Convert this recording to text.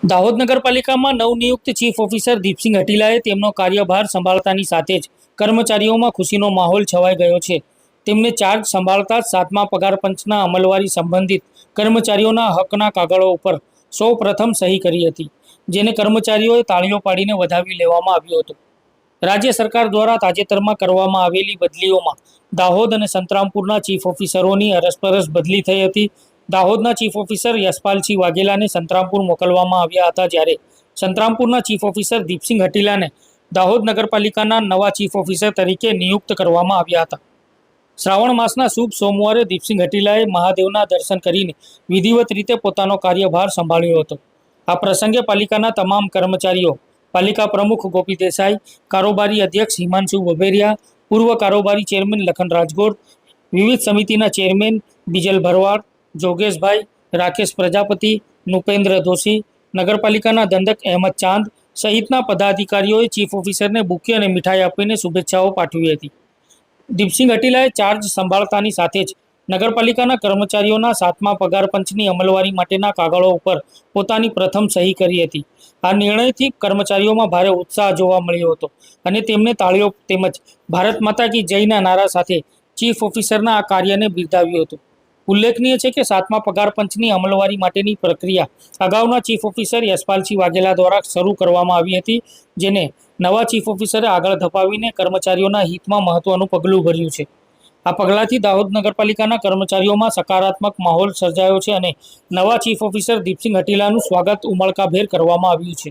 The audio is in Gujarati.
દાહોદ નગરપાલિકામાં નવનિયુક્ત ચીફ ઓફિસર દીપસિંહ હટીલાએ તેમનો કાર્યભાર સંભાળતાની સાથે જ કર્મચારીઓમાં ખુશીનો માહોલ છવાઈ ગયો છે. તેમને ચાર્જ સંભાળતા જ 7મા પગાર પંચના અમલવારી સંબંધિત કર્મચારીઓના હકના કાગળો ઉપર સૌ પ્રથમ સહી કરી હતી, જેને કર્મચારીઓએ તાળીઓ પાડીને વધાવી લેવામાં આવ્યું હતું. રાજ્ય સરકાર દ્વારા તાજેતરમાં કરવામાં આવેલી બદલીઓમાં દાહોદ અને સંતરામપુરના ચીફ ઓફિસરોની અરસપરસ બદલી થઈ હતી. દાહોદના ચીફ ઓફિસર યશપાલસિંહ વાઘેલાને સંતરામપુર મોકલવામાં આવ્યા હતા, જ્યારે સંતરામપુરના ચીફ ઓફિસર દીપસિંહ હટીલાને દાહોદ નગરપાલિકાના નવા ચીફ ઓફિસર તરીકે નિયુક્ત કરવામાં આવ્યા હતા. શ્રાવણ માસના શુભ સોમવારે દીપસિંહ હટીલાએ મહાદેવના દર્શન કરીને વિધિવત રીતે પોતાનો કાર્યભાર સંભાળ્યો હતો. આ પ્રસંગે પાલિકાના તમામ કર્મચારીઓ, પાલિકા પ્રમુખ ગોપી દેસાઈ, કારોબારી અધ્યક્ષ હિમાંશુ બભેરિયા, પૂર્વ કારોબારી ચેરમેન લખન રાજગોર, વિવિધ સમિતિના ચેરમેન બીજલ ભરવાડ, જોગેશભાઈ, રાકેશ પ્રજાપતિ, નુપેન્દ્ર દોશી, નગરપાલિકાના દંડક અહેમદ ચાંદ સહિતના પદાધિકારીઓએ ચીફ ઓફિસરને બુકે અને મીઠાઈ આપીને શુભેચ્છાઓ પાઠવી હતી. દીપસિંહ હટીલાએ ચાર્જ સંભાળતાની સાથે જ નગરપાલિકાના કર્મચારીઓના 7મા પગાર પંચની અમલવારી માટેના કાગળો ઉપર પોતાની પ્રથમ સહી કરી હતી. આ નિર્ણયથી કર્મચારીઓમાં ભારે ઉત્સાહ જોવા મળ્યો હતો અને તેમને તાળીઓ તેમજ ભારત માતા કી જયના નારા સાથે ચીફ ઓફિસરના આ કાર્યને બિરદાવ્યું હતું. ઉલ્લેખનીય છે કે 7મા પગાર પંચની અમલવારી માટેની પ્રક્રિયા અગાઉના ચીફ ઓફિસર યશપાલસિંહ વાઘેલા દ્વારા શરૂ કરવામાં આવી હતી, જેને નવા ચીફ ઓફિસરે આગળ ધપાવીને કર્મચારીઓના હિતમાં મહત્વનું પગલું ભર્યું છે. આ પગલાંથી દાહોદ નગરપાલિકાના કર્મચારીઓમાં સકારાત્મક માહોલ સર્જાયો છે અને નવા ચીફ ઓફિસર દીપસિંહ હટીલાનું સ્વાગત ઉમળકાભેર કરવામાં આવ્યું છે.